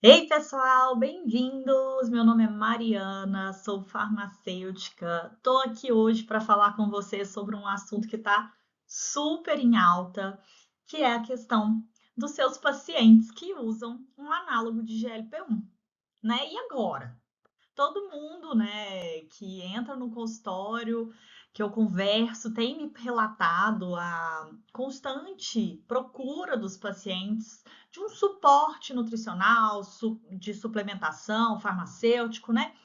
Ei, pessoal, bem-vindos! Meu nome é Mariana, sou farmacêutica. Estou aqui hoje para falar com vocês sobre um assunto que está super em alta, que é a questão dos seus pacientes que usam um análogo de GLP-1, né? E agora? Todo mundo, né, que entra no consultório, que eu converso, tem me relatado a constante procura dos pacientes de um suporte nutricional, de suplementação, farmacêutico, né,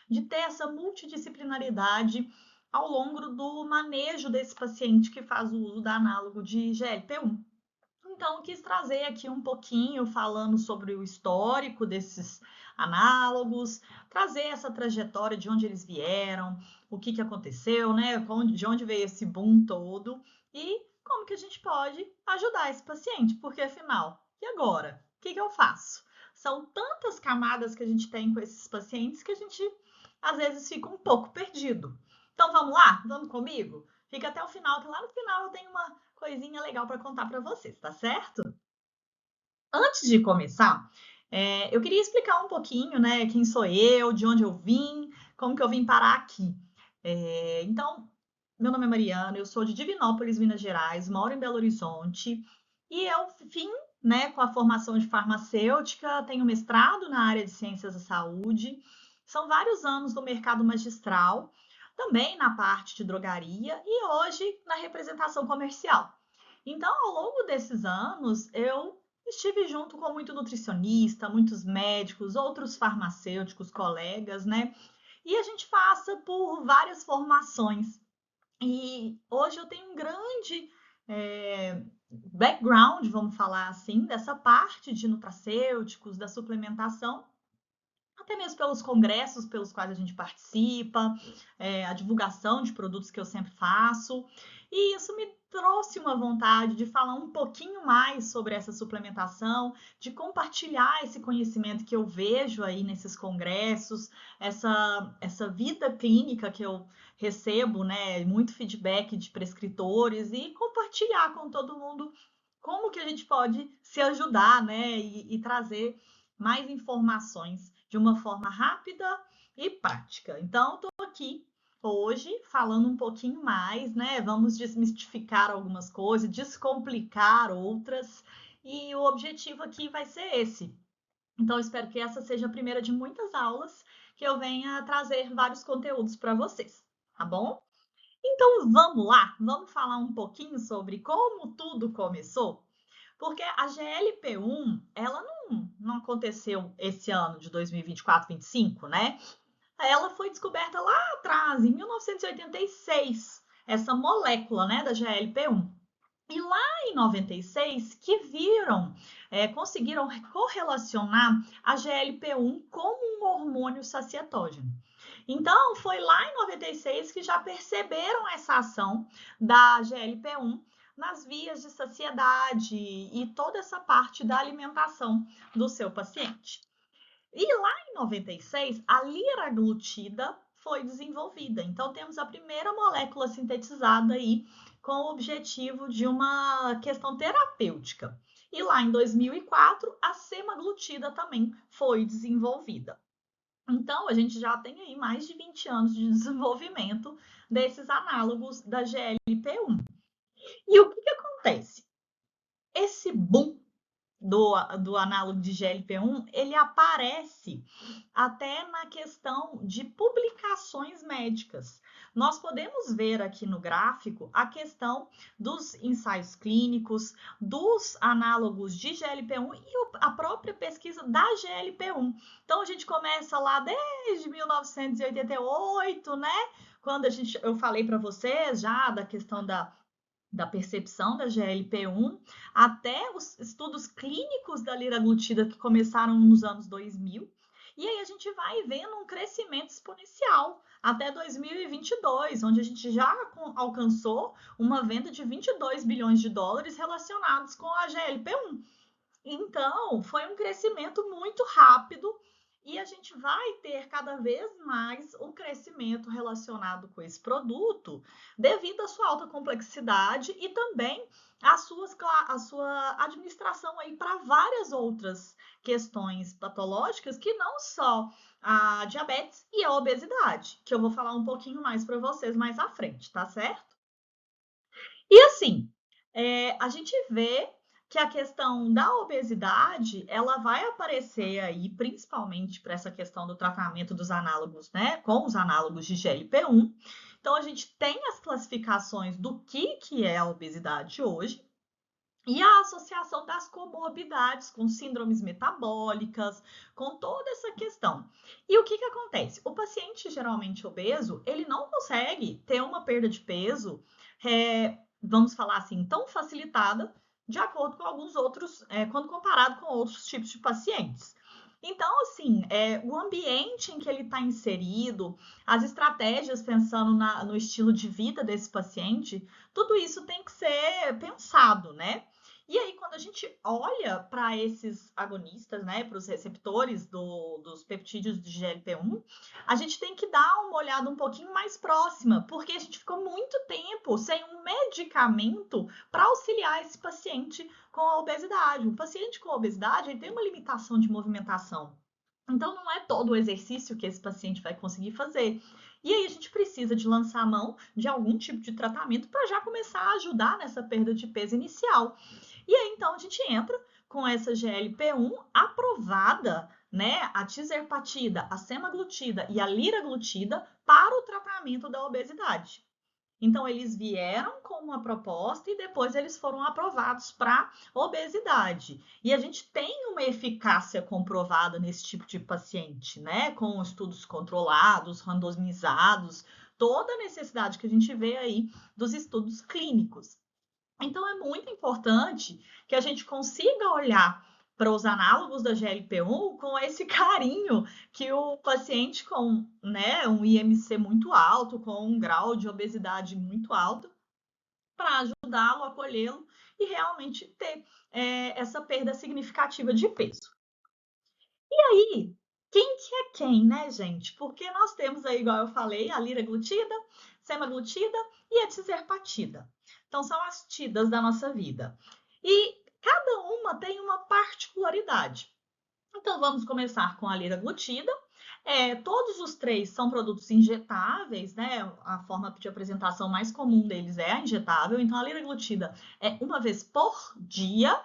de ter essa multidisciplinaridade ao longo do manejo desse paciente que faz o uso da análogo de GLP-1. Então, quis trazer aqui um pouquinho falando sobre o histórico desses análogos, trazer essa trajetória de onde eles vieram, o que aconteceu, né? De onde veio esse boom todo e como que a gente pode ajudar esse paciente, porque afinal, e agora? O que eu faço? São tantas camadas que a gente tem com esses pacientes que a gente às vezes fica um pouco perdido. Então vamos lá? Vamos comigo? Fica até o final, que lá no final eu tenho uma coisinha legal para contar para vocês, tá certo? Antes de começar, eu queria explicar um pouquinho, né, quem sou eu, de onde eu vim, como que eu vim parar aqui. Então, meu nome é Mariana, eu sou de Divinópolis, Minas Gerais, moro em Belo Horizonte e eu vim, né, com a formação de farmacêutica, tenho mestrado na área de ciências da saúde, são vários anos no mercado magistral, também na parte de drogaria e hoje na representação comercial. Então, ao longo desses anos, eu estive junto com muito nutricionista, muitos médicos, outros farmacêuticos, colegas, né? E a gente passa por várias formações. E hoje eu tenho um grande background, vamos falar assim, dessa parte de nutracêuticos, da suplementação, até mesmo pelos congressos pelos quais a gente participa, a divulgação de produtos que eu sempre faço. E isso me trouxe uma vontade de falar um pouquinho mais sobre essa suplementação, de compartilhar esse conhecimento que eu vejo aí nesses congressos, essa vida clínica que eu recebo, né, muito feedback de prescritores e compartilhar com todo mundo como que a gente pode se ajudar, né, e trazer mais informações de uma forma rápida e prática. Então, estou aqui hoje falando um pouquinho mais, né? Vamos desmistificar algumas coisas, descomplicar outras, e o objetivo aqui vai ser esse. Então, espero que essa seja a primeira de muitas aulas que eu venha trazer vários conteúdos para vocês, tá bom? Então, vamos lá, vamos falar um pouquinho sobre como tudo começou? Porque a GLP-1, ela não aconteceu esse ano de 2024, 25, né? Ela foi descoberta lá atrás, em 1986, essa molécula, né, da GLP-1. E lá em 96 que conseguiram correlacionar a GLP-1 como um hormônio saciatógeno. Então, foi lá em 96 que já perceberam essa ação da GLP-1 nas vias de saciedade e toda essa parte da alimentação do seu paciente. E lá em 96, a liraglutida foi desenvolvida. Então, temos a primeira molécula sintetizada aí com o objetivo de uma questão terapêutica. E lá em 2004, a semaglutida também foi desenvolvida. Então, a gente já tem aí mais de 20 anos de desenvolvimento desses análogos da GLP-1. E o que acontece? Esse boom do análogo de GLP-1, ele aparece até na questão de publicações médicas. Nós podemos ver aqui no gráfico a questão dos ensaios clínicos, dos análogos de GLP-1 e a própria pesquisa da GLP-1. Então, a gente começa lá desde 1988, né? Quando eu falei para vocês já da questão da percepção da GLP-1 até os estudos clínicos da liraglutida que começaram nos anos 2000. E aí a gente vai vendo um crescimento exponencial até 2022, onde a gente já alcançou uma venda de 22 bilhões de dólares relacionados com a GLP-1. Então, foi um crescimento muito rápido e a gente vai ter cada vez mais um crescimento relacionado com esse produto, devido à sua alta complexidade e também a sua administração aí para várias outras questões patológicas que não só a diabetes e a obesidade, que eu vou falar um pouquinho mais para vocês mais à frente, tá certo? E assim, a gente vê que a questão da obesidade, ela vai aparecer aí, principalmente para essa questão do tratamento dos análogos, né, com os análogos de GLP-1. Então, a gente tem as classificações do que é a obesidade hoje, e a associação das comorbidades com síndromes metabólicas, com toda essa questão. E o que acontece? O paciente geralmente obeso, ele não consegue ter uma perda de peso, vamos falar assim, tão facilitada, de acordo com alguns outros, quando comparado com outros tipos de pacientes. Então, assim, o ambiente em que ele está inserido, as estratégias pensando no estilo de vida desse paciente, tudo isso tem que ser pensado, né? E aí, quando a gente olha para esses agonistas, né, para os receptores dos peptídeos de GLP-1, a gente tem que dar uma olhada um pouquinho mais próxima, porque a gente ficou muito tempo sem um medicamento para auxiliar esse paciente com a obesidade. O paciente com obesidade ele tem uma limitação de movimentação. Então, não é todo o exercício que esse paciente vai conseguir fazer. E aí, a gente precisa de lançar a mão de algum tipo de tratamento para já começar a ajudar nessa perda de peso inicial. E aí, então, a gente entra com essa GLP-1 aprovada, né, a tizerpatida, a semaglutida e a liraglutida para o tratamento da obesidade. Então, eles vieram com uma proposta e depois eles foram aprovados para obesidade. E a gente tem uma eficácia comprovada nesse tipo de paciente, né? Com estudos controlados, randomizados, toda a necessidade que a gente vê aí dos estudos clínicos. Então, é muito importante que a gente consiga olhar para os análogos da GLP-1 com esse carinho que o paciente com, né, um IMC muito alto, com um grau de obesidade muito alto, para ajudá-lo, acolhê-lo e realmente ter essa perda significativa de peso. E aí, quem que é quem, né, gente? Porque nós temos aí, igual eu falei, a liraglutida, semaglutida e a tizerpatida. Então, são as tidas da nossa vida. E cada uma tem uma particularidade. Então, vamos começar com a liraglutida. Todos os três são produtos injetáveis, né? A forma de apresentação mais comum deles é a injetável. Então, a liraglutida é uma vez por dia,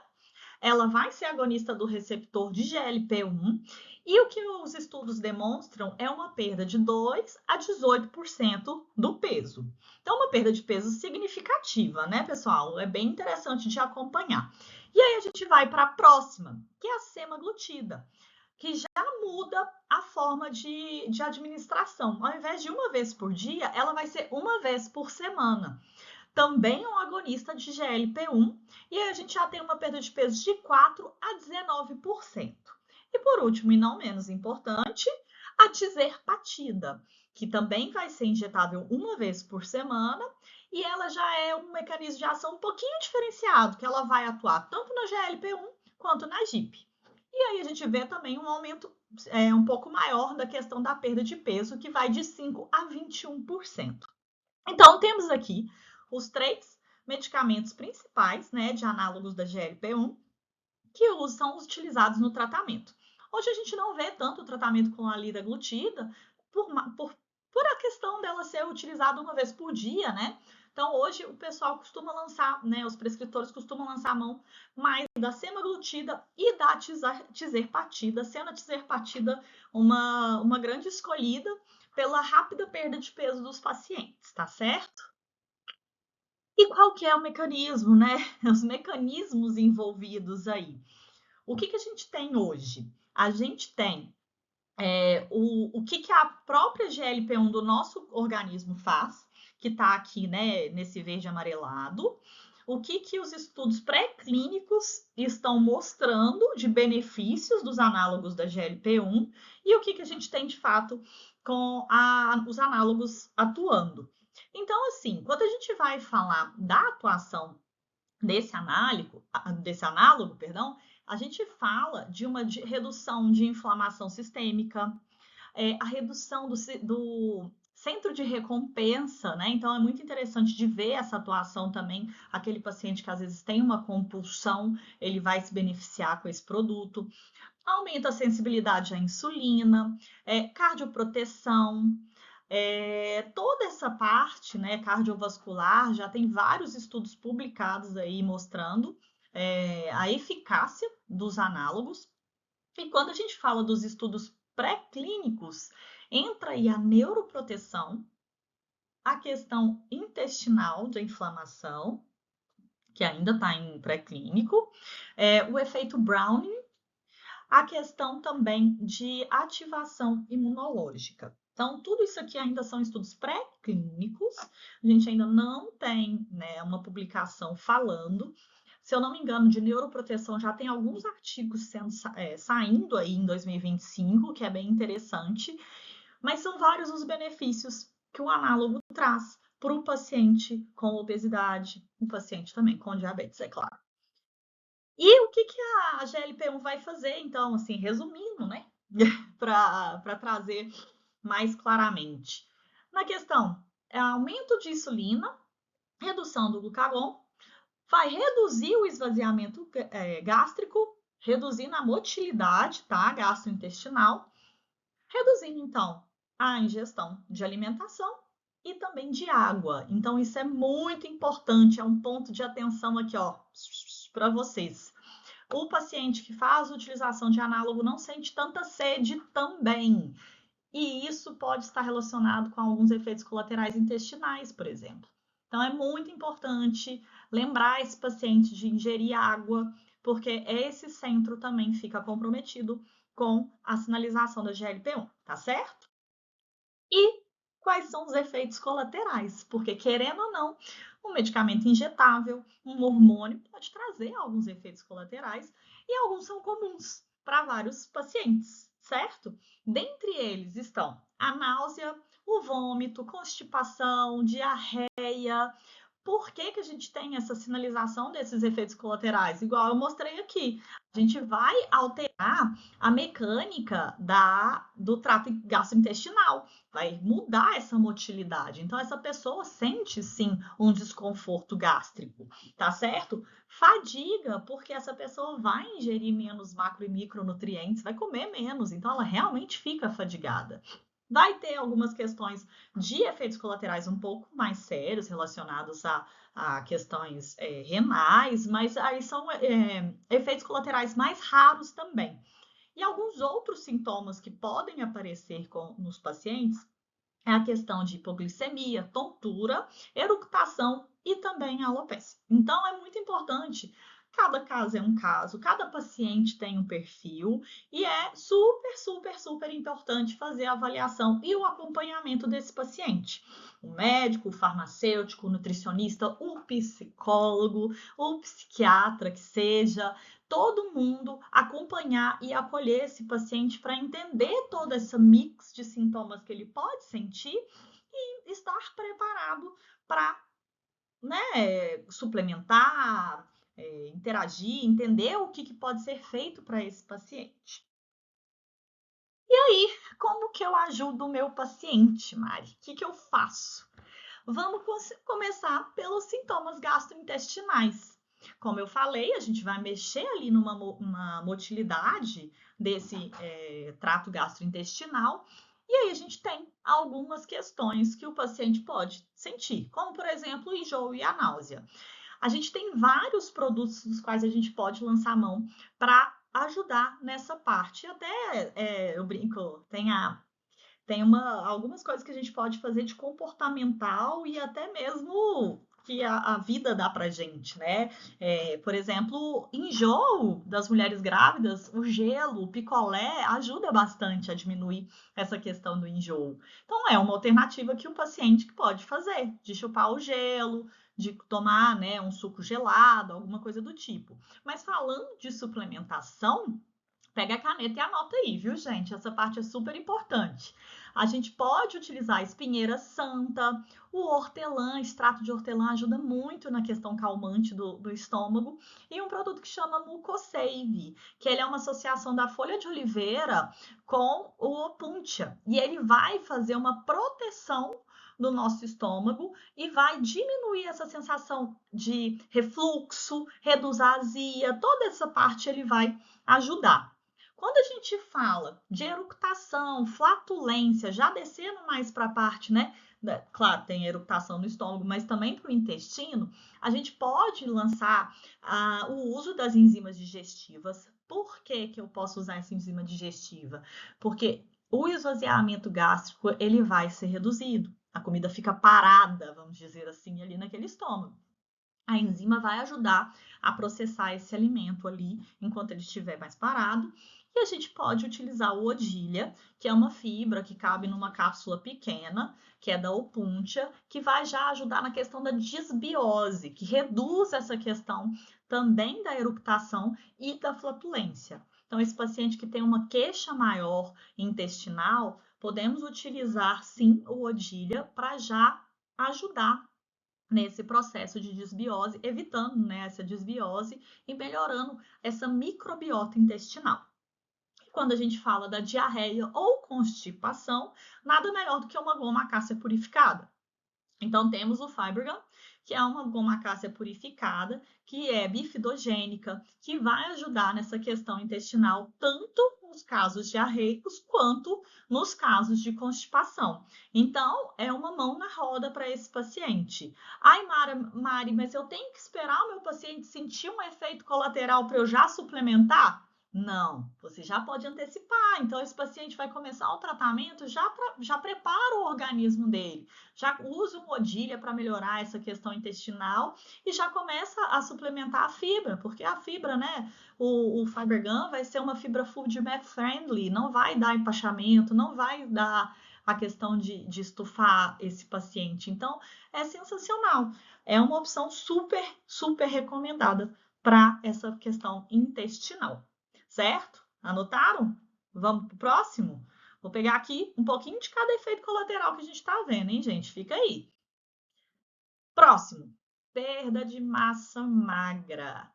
ela vai ser agonista do receptor de GLP-1 e o que os estudos demonstram é uma perda de 2 a 18% do peso. Então, uma perda de peso significativa, né, pessoal? É bem interessante de acompanhar. E aí a gente vai para a próxima, que é a semaglutida, que já muda a forma de administração. Ao invés de uma vez por dia, ela vai ser uma vez por semana. Também é um agonista de GLP-1, e aí a gente já tem uma perda de peso de 4 a 19%. E por último, e não menos importante, a tizerpatida, que também vai ser injetável uma vez por semana, e ela já é um mecanismo de ação um pouquinho diferenciado, que ela vai atuar tanto na GLP-1 quanto na GIP. E aí a gente vê também um aumento um pouco maior da questão da perda de peso, que vai de 5 a 21%. Então, temos aqui os três medicamentos principais, né, de análogos da GLP-1, que são utilizados no tratamento. Hoje a gente não vê tanto o tratamento com a liraglutida, por a questão dela ser utilizada uma vez por dia, né? Então, hoje o pessoal costuma lançar, né, os prescritores costumam lançar a mão mais da semaglutida e da tizerpatida, sendo a tizerpatida uma grande escolhida pela rápida perda de peso dos pacientes, tá certo? E qual que é o mecanismo, né? Os mecanismos envolvidos aí. O que a gente tem hoje? A gente tem o que a própria GLP-1 do nosso organismo faz, que está aqui, né, nesse verde amarelado. O que os estudos pré-clínicos estão mostrando de benefícios dos análogos da GLP-1 e o que a gente tem de fato com os análogos atuando. Então, assim, quando a gente vai falar da atuação desse análogo, perdão, a gente fala de uma redução de inflamação sistêmica, a redução do centro de recompensa, né? Então é muito interessante de ver essa atuação também. Aquele paciente que às vezes tem uma compulsão, ele vai se beneficiar com esse produto. Aumenta a sensibilidade à insulina, cardioproteção, toda essa parte, né, cardiovascular, já tem vários estudos publicados aí mostrando a eficácia dos análogos. E quando a gente fala dos estudos pré-clínicos, entra aí a neuroproteção, a questão intestinal de inflamação, que ainda está em pré-clínico, o efeito Browning, a questão também de ativação imunológica. Então, tudo isso aqui ainda são estudos pré-clínicos, a gente ainda não tem, né, uma publicação falando. Se eu não me engano, de neuroproteção já tem alguns artigos saindo aí em 2025, que é bem interessante, mas são vários os benefícios que o análogo traz para o paciente com obesidade, o paciente também com diabetes, é claro. E o que a GLP-1 vai fazer, então, assim, resumindo, né, para trazer mais claramente. Na questão, aumento de insulina, redução do glucagon, vai reduzir o esvaziamento gástrico, reduzindo a motilidade, tá, gastrointestinal, reduzindo, então, a ingestão de alimentação e também de água. Então, isso é muito importante, é um ponto de atenção aqui, ó, para vocês. O paciente que faz utilização de análogo não sente tanta sede também. E isso pode estar relacionado com alguns efeitos colaterais intestinais, por exemplo. Então, é muito importante lembrar esse paciente de ingerir água, porque esse centro também fica comprometido com a sinalização da GLP-1, tá certo? E quais são os efeitos colaterais? Porque, querendo ou não, um medicamento injetável, um hormônio, pode trazer alguns efeitos colaterais e alguns são comuns para vários pacientes, certo? Dentre eles estão a náusea, o vômito, constipação, diarreia. Por que a gente tem essa sinalização desses efeitos colaterais? Igual eu mostrei aqui, a gente vai alterar a mecânica do trato gastrointestinal, vai mudar essa motilidade. Então, essa pessoa sente sim um desconforto gástrico, tá certo? Fadiga, porque essa pessoa vai ingerir menos macro e micronutrientes, vai comer menos, então ela realmente fica fadigada. Vai ter algumas questões de efeitos colaterais um pouco mais sérios relacionados a questões renais, mas aí são efeitos colaterais mais raros também. E alguns outros sintomas que podem aparecer nos pacientes é a questão de hipoglicemia, tontura, eructação e também alopecia. Então, é muito importante. Cada caso é um caso, cada paciente tem um perfil e é super, super, super importante fazer a avaliação e o acompanhamento desse paciente. O médico, o farmacêutico, o nutricionista, o psicólogo, o psiquiatra que seja, todo mundo acompanhar e acolher esse paciente para entender toda essa mix de sintomas que ele pode sentir e estar preparado para, né, suplementar, interagir, entender o que pode ser feito para esse paciente. E aí, como que eu ajudo o meu paciente, Mari? O que eu faço? Vamos começar pelos sintomas gastrointestinais. Como eu falei, a gente vai mexer ali numa motilidade desse trato gastrointestinal. E aí a gente tem algumas questões que o paciente pode sentir, como por exemplo o enjoo e a náusea. A gente tem vários produtos dos quais a gente pode lançar mão para ajudar nessa parte. Até eu brinco, tem algumas coisas que a gente pode fazer de comportamental e até mesmo que a vida dá pra gente, né? Por exemplo, enjoo das mulheres grávidas, o gelo, o picolé ajuda bastante a diminuir essa questão do enjoo. Então, é uma alternativa que o paciente pode fazer, de chupar o gelo, de tomar, né, um suco gelado, alguma coisa do tipo. Mas falando de suplementação, Pega a caneta e anota aí, viu, gente? Essa parte é super importante. A gente pode utilizar a espinheira santa, o hortelã, extrato de hortelã ajuda muito na questão calmante do estômago, e um produto que chama Mucosave, que ele é uma associação da folha de oliveira com o opuntia, e ele vai fazer uma proteção do nosso estômago e vai diminuir essa sensação de refluxo, reduz a azia, toda essa parte ele vai ajudar. Quando a gente fala de eructação, flatulência, já descendo mais para a parte, né? Claro, tem eructação no estômago, mas também para o intestino, a gente pode lançar o uso das enzimas digestivas. Por que eu posso usar essa enzima digestiva? Porque o esvaziamento gástrico ele vai ser reduzido. A comida fica parada, vamos dizer assim, ali naquele estômago. A enzima vai ajudar a processar esse alimento ali enquanto ele estiver mais parado. E a gente pode utilizar o Odília, que é uma fibra que cabe numa cápsula pequena, que é da Opuntia, que vai já ajudar na questão da disbiose, que reduz essa questão também da eructação e da flatulência. Então, esse paciente que tem uma queixa maior intestinal, podemos utilizar sim o Odília para já ajudar nesse processo de desbiose, evitando, né, essa desbiose e melhorando essa microbiota intestinal. E quando a gente fala da diarreia ou constipação, nada melhor do que uma goma acácia purificada. Então, temos o Fibregam, que é uma goma acácia purificada, que é bifidogênica, que vai ajudar nessa questão intestinal, tanto nos casos diarreicos quanto nos casos de constipação. Então, é uma mão na roda para esse paciente. Ai, Mari, mas eu tenho que esperar o meu paciente sentir um efeito colateral para eu já suplementar? Não, você já pode antecipar. Então, esse paciente vai começar o tratamento, já prepara o organismo dele, já usa o Odília para melhorar essa questão intestinal e já começa a suplementar a fibra, porque a fibra, né, o Fibregam vai ser uma fibra FODMAP friendly, não vai dar empachamento, não vai dar a questão de estufar esse paciente. Então, é sensacional. É uma opção super, super recomendada para essa questão intestinal. Certo? Anotaram? Vamos para o próximo? Vou pegar aqui um pouquinho de cada efeito colateral que a gente está vendo, hein, gente? Fica aí. Próximo, perda de massa magra.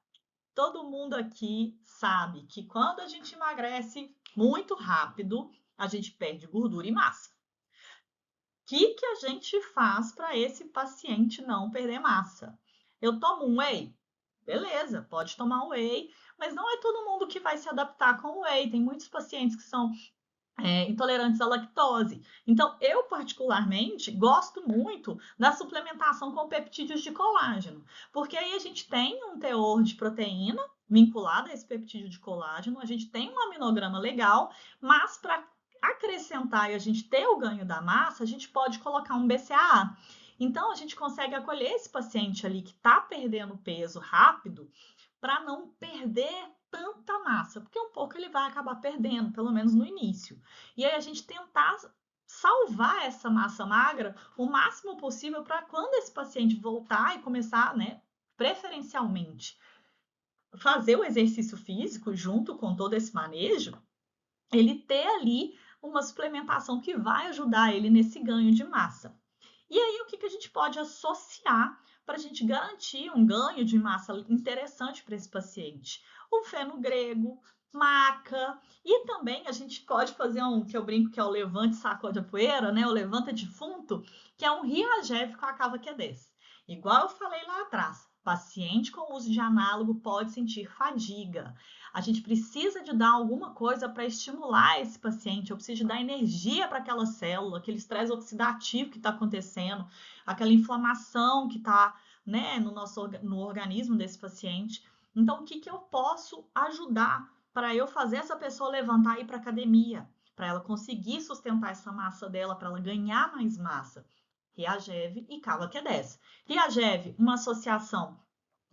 Todo mundo aqui sabe que quando a gente emagrece muito rápido, a gente perde gordura e massa. O que a gente faz para esse paciente não perder massa? Eu tomo um whey? Beleza, pode tomar um whey, mas não é todo mundo que vai se adaptar com o whey. Tem muitos pacientes que são intolerantes à lactose. Então, eu particularmente gosto muito da suplementação com peptídeos de colágeno, porque aí a gente tem um teor de proteína vinculado a esse peptídeo de colágeno, a gente tem um aminograma legal, mas para acrescentar e a gente ter o ganho da massa, a gente pode colocar um BCAA. Então, a gente consegue acolher esse paciente ali que está perdendo peso rápido para não perder tanta massa, porque um pouco ele vai acabar perdendo, pelo menos no início. E aí a gente tentar salvar essa massa magra o máximo possível para quando esse paciente voltar e começar, né, preferencialmente, fazer o exercício físico junto com todo esse manejo, ele ter ali uma suplementação que vai ajudar ele nesse ganho de massa. E aí, o que a gente pode associar para a gente garantir um ganho de massa interessante para esse paciente? O feno grego, maca, e também a gente pode fazer um que eu brinco que é o levante sacode a poeira, né? O levanta defunto, que é um Riagev com a cava Q10. Igual eu falei lá atrás, paciente com uso de análogo pode sentir fadiga. A gente precisa de dar alguma coisa para estimular esse paciente, eu preciso de dar energia para aquela célula, aquele estresse oxidativo que está acontecendo, aquela inflamação que está, né, no organismo desse paciente. Então, o que eu posso ajudar para eu fazer essa pessoa levantar e ir para a academia, para ela conseguir sustentar essa massa dela, para ela ganhar mais massa? Riagev e Cava Q10. Riagev, uma associação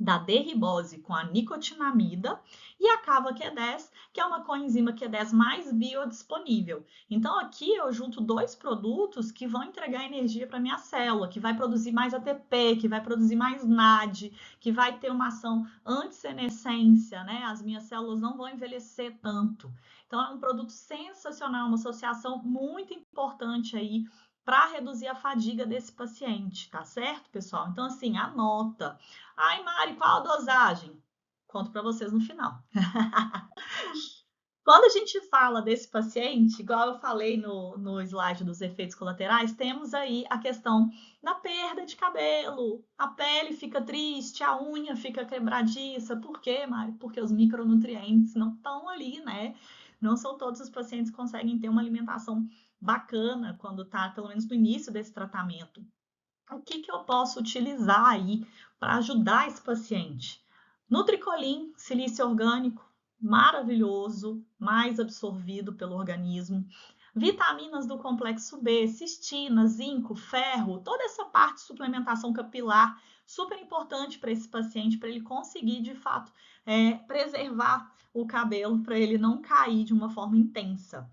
da D-ribose com a nicotinamida e a cava Q10, que é uma coenzima Q10 mais biodisponível. Então aqui eu junto dois produtos que vão entregar energia para minha célula, que vai produzir mais ATP, que vai produzir mais NAD, que vai ter uma ação anti-senescência, né? As minhas células não vão envelhecer tanto. Então é um produto sensacional, uma associação muito importante aí para reduzir a fadiga desse paciente, tá certo, pessoal? Então, assim, anota. Ai, Mari, qual a dosagem? Conto para vocês no final. Quando a gente fala desse paciente, igual eu falei no slide dos efeitos colaterais, temos aí a questão da perda de cabelo, a pele fica triste, a unha fica quebradiça. Por quê, Mari? Porque os micronutrientes não estão ali, né? Não são todos os pacientes que conseguem ter uma alimentação bacana quando está, pelo menos no início desse tratamento. O que eu posso utilizar aí para ajudar esse paciente? Nutricolin, silício orgânico, maravilhoso, mais absorvido pelo organismo. Vitaminas do complexo B, cistina, zinco, ferro, toda essa parte de suplementação capilar, super importante para esse paciente, para ele conseguir de fato preservar o cabelo, para ele não cair de uma forma intensa.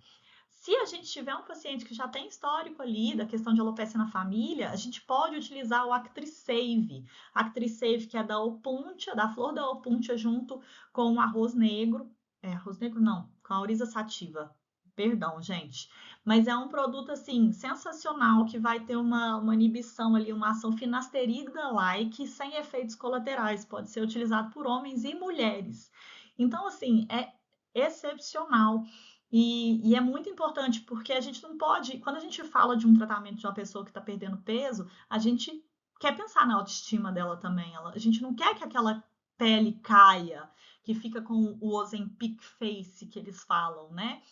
Se a gente tiver um paciente que já tem histórico ali da questão de alopecia na família, a gente pode utilizar o Actrisave. Actrisave, que é da opuntia, da flor da opuntia, junto com o arroz negro. Arroz negro não, com a oryza sativa. Perdão, gente. Mas é um produto, assim, sensacional, que vai ter uma inibição ali, uma ação finasterida-like, sem efeitos colaterais. Pode ser utilizado por homens e mulheres. Então, assim, é excepcional. E é muito importante porque a gente não pode, quando a gente fala de um tratamento de uma pessoa que está perdendo peso, a gente quer pensar na autoestima dela também. A gente não quer que aquela pele caia, que fica com o Ozempic face que eles falam, né?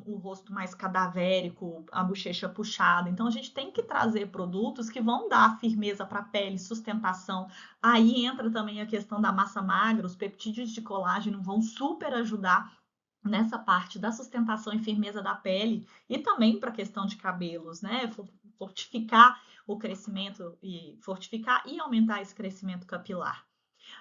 O rosto mais cadavérico, a bochecha puxada. Então a gente tem que trazer produtos que vão dar firmeza para a pele, sustentação. Aí entra também a questão da massa magra, os peptídeos de colágeno vão super ajudar nessa parte da sustentação e firmeza da pele e também para a questão de cabelos, né? Fortificar o crescimento e fortificar e aumentar esse crescimento capilar.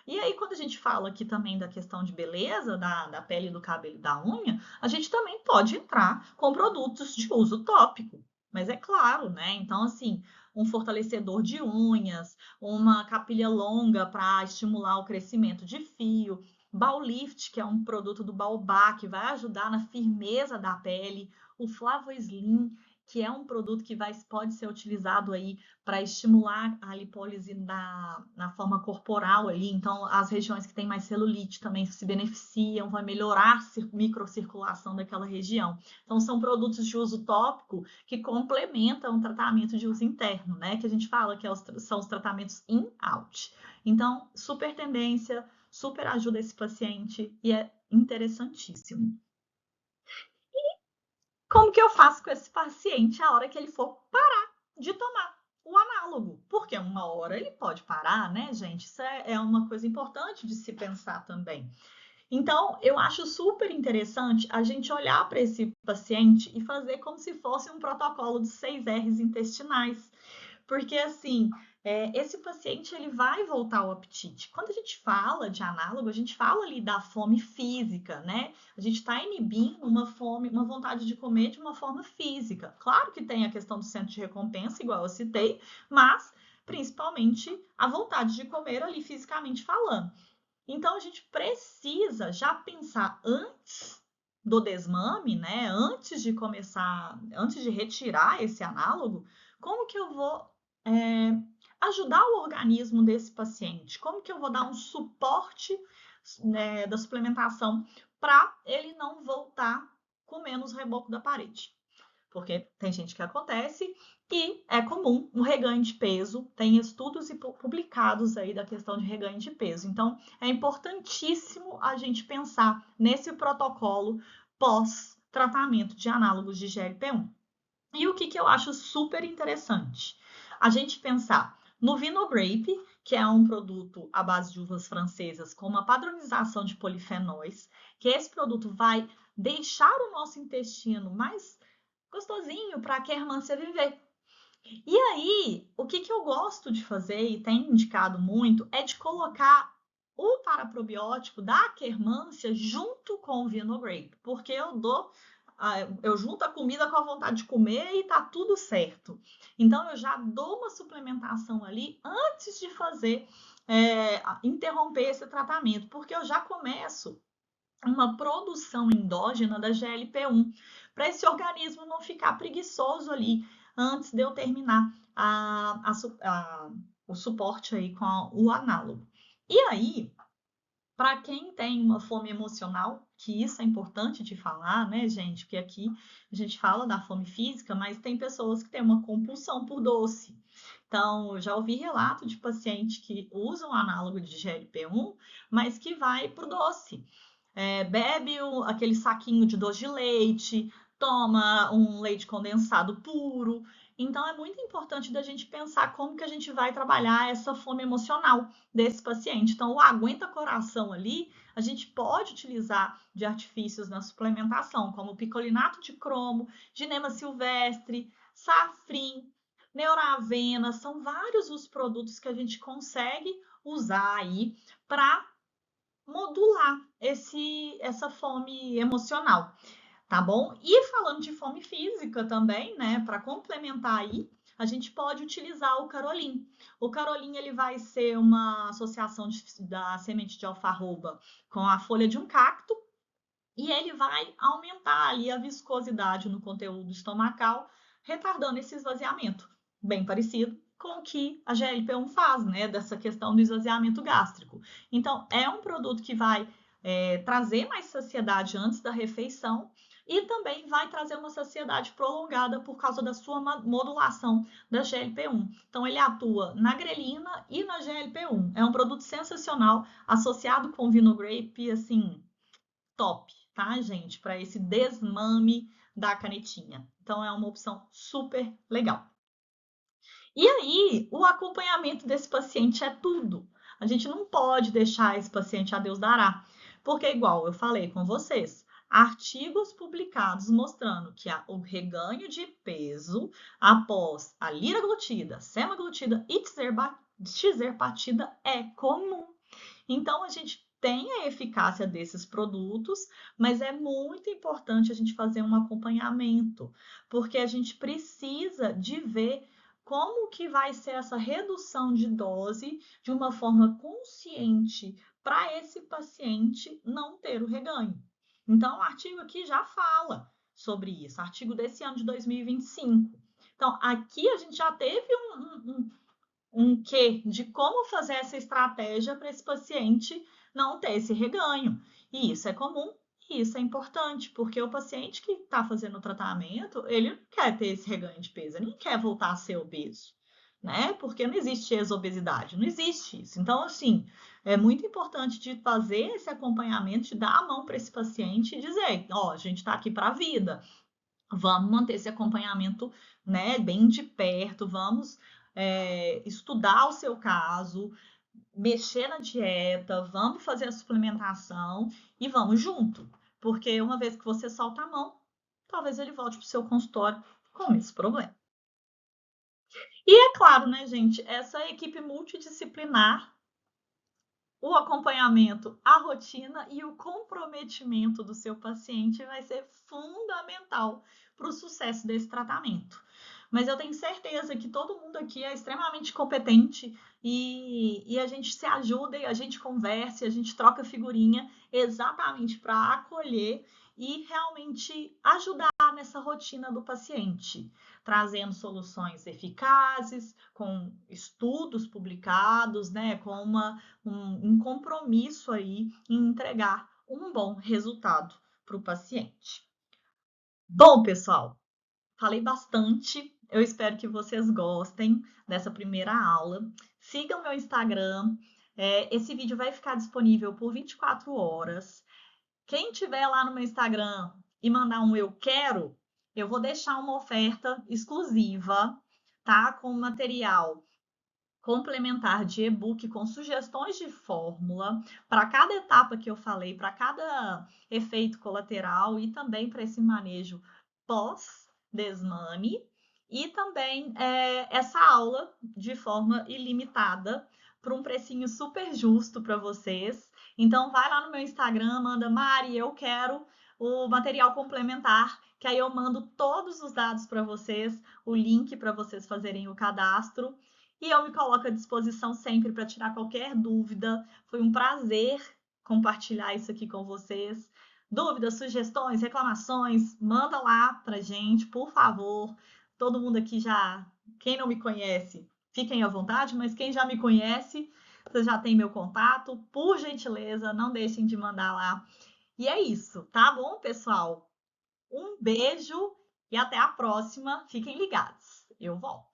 E aí, quando a gente fala aqui também da questão de beleza da pele, do cabelo e da unha, a gente também pode entrar com produtos de uso tópico. Mas é claro, né? Então, assim, um fortalecedor de unhas, uma capilha longa para estimular o crescimento de fio, Baulift, que é um produto do Baobá, que vai ajudar na firmeza da pele, o Flavoislim, que é um produto que pode ser utilizado aí para estimular a lipólise na forma corporal ali. Então, as regiões que têm mais celulite também se beneficiam, vai melhorar a microcirculação daquela região. Então, são produtos de uso tópico que complementam o tratamento de uso interno, né? Que a gente fala que são os tratamentos in-out. Então, super tendência, super ajuda esse paciente e é interessantíssimo. Como que eu faço com esse paciente a hora que ele for parar de tomar o análogo? Porque uma hora ele pode parar, né, gente? Isso é uma coisa importante de se pensar também. Então, eu acho super interessante a gente olhar para esse paciente e fazer como se fosse um protocolo de 6 R's intestinais. Porque, assim, esse paciente ele vai voltar ao apetite. Quando a gente fala de análogo, a gente fala ali da fome física, né? A gente está inibindo uma fome, uma vontade de comer de uma forma física. Claro que tem a questão do centro de recompensa, igual eu citei, mas principalmente a vontade de comer ali fisicamente falando. Então, a gente precisa já pensar antes do desmame, né? Antes de começar, antes de retirar esse análogo, como que eu vou ajudar o organismo desse paciente? Como que eu vou dar um suporte, né, da suplementação para ele não voltar comendo os rebocos da parede? Porque tem gente que acontece e é comum um reganho de peso, tem estudos publicados aí da questão de reganho de peso. Então, é importantíssimo a gente pensar nesse protocolo pós-tratamento de análogos de GLP-1. E o que eu acho super interessante? A gente pensar no Vinogrape, que é um produto à base de uvas francesas com uma padronização de polifenóis, que esse produto vai deixar o nosso intestino mais gostosinho para a quermância viver. E aí, o que eu gosto de fazer e tem indicado muito é de colocar o paraprobiótico da Akkermansia junto com o Vinogrape, porque eu junto a comida com a vontade de comer e tá tudo certo. Então eu já dou uma suplementação ali antes de interromper esse tratamento, porque eu já começo uma produção endógena da GLP-1 para esse organismo não ficar preguiçoso ali antes de eu terminar o suporte aí com o análogo. E aí, para quem tem uma fome emocional, que isso é importante de falar, né, gente? Porque aqui a gente fala da fome física, mas tem pessoas que têm uma compulsão por doce. Então, eu já ouvi relato de paciente que usam análogo de GLP-1, mas que vai para o doce. Bebe aquele saquinho de doce de leite, toma um leite condensado puro. Então, é muito importante da gente pensar como que a gente vai trabalhar essa fome emocional desse paciente. Então, o aguenta-coração ali, a gente pode utilizar de artifícios na suplementação, como picolinato de cromo, ginema silvestre, safrim, neuravena, são vários os produtos que a gente consegue usar aí para modular essa fome emocional, tá bom? E falando de fome física também, né, para complementar aí, a gente pode utilizar o Carolim. O Carolim ele vai ser uma associação da semente de alfarroba com a folha de um cacto e ele vai aumentar ali a viscosidade no conteúdo estomacal, retardando esse esvaziamento, bem parecido com o que a GLP-1 faz, né, dessa questão do esvaziamento gástrico. Então, é um produto que vai trazer mais saciedade antes da refeição e também vai trazer uma saciedade prolongada por causa da sua modulação da GLP-1. Então, ele atua na grelina e na GLP-1. É um produto sensacional, associado com o Vinogrape, assim, top, tá, gente? Para esse desmame da canetinha. Então, é uma opção super legal. E aí, o acompanhamento desse paciente é tudo. A gente não pode deixar esse paciente a Deus dará, porque, igual eu falei com vocês, artigos publicados mostrando que o reganho de peso após a liraglutida, semaglutida e tirzepatida é comum. Então, a gente tem a eficácia desses produtos, mas é muito importante a gente fazer um acompanhamento, porque a gente precisa de ver como que vai ser essa redução de dose de uma forma consciente para esse paciente não ter o reganho. Então, o artigo aqui já fala sobre isso, artigo desse ano de 2025. Então, aqui a gente já teve um quê de como fazer essa estratégia para esse paciente não ter esse reganho. E isso é comum e isso é importante, porque o paciente que está fazendo o tratamento, ele não quer ter esse reganho de peso, ele não quer voltar a ser obeso, né? Porque não existe exobesidade, não existe isso. Então, assim, é muito importante de fazer esse acompanhamento, de dar a mão para esse paciente e dizer, ó, a gente está aqui para a vida, vamos manter esse acompanhamento, né, bem de perto, vamos estudar o seu caso, mexer na dieta, vamos fazer a suplementação e vamos junto. Porque uma vez que você solta a mão, talvez ele volte para o seu consultório com esse problema. E é claro, né, gente, essa equipe multidisciplinar, o acompanhamento, a rotina e o comprometimento do seu paciente vai ser fundamental para o sucesso desse tratamento. Mas eu tenho certeza que todo mundo aqui é extremamente competente e a gente se ajuda e a gente conversa, e a gente troca figurinha exatamente para acolher e realmente ajudar nessa rotina do paciente, trazendo soluções eficazes, com estudos publicados, né, com um compromisso aí em entregar um bom resultado para o paciente. Bom, pessoal, falei bastante. Eu espero que vocês gostem dessa primeira aula. Sigam meu Instagram. Esse vídeo vai ficar disponível por 24 horas. Quem tiver lá no meu Instagram e mandar um eu quero, eu vou deixar uma oferta exclusiva, tá? Com material complementar de e-book com sugestões de fórmula para cada etapa que eu falei, para cada efeito colateral e também para esse manejo pós-desmame e também essa aula de forma ilimitada por um precinho super justo para vocês. Então vai lá no meu Instagram, manda Mari, eu quero o material complementar, que aí eu mando todos os dados para vocês, o link para vocês fazerem o cadastro. E eu me coloco à disposição sempre para tirar qualquer dúvida. Foi um prazer compartilhar isso aqui com vocês. Dúvidas, sugestões, reclamações, manda lá pra gente, por favor. Todo mundo aqui já, quem não me conhece, fiquem à vontade, mas quem já me conhece, você já tem meu contato. Por gentileza, não deixem de mandar lá. E é isso, tá bom, pessoal? Um beijo e até a próxima. Fiquem ligados. Eu volto.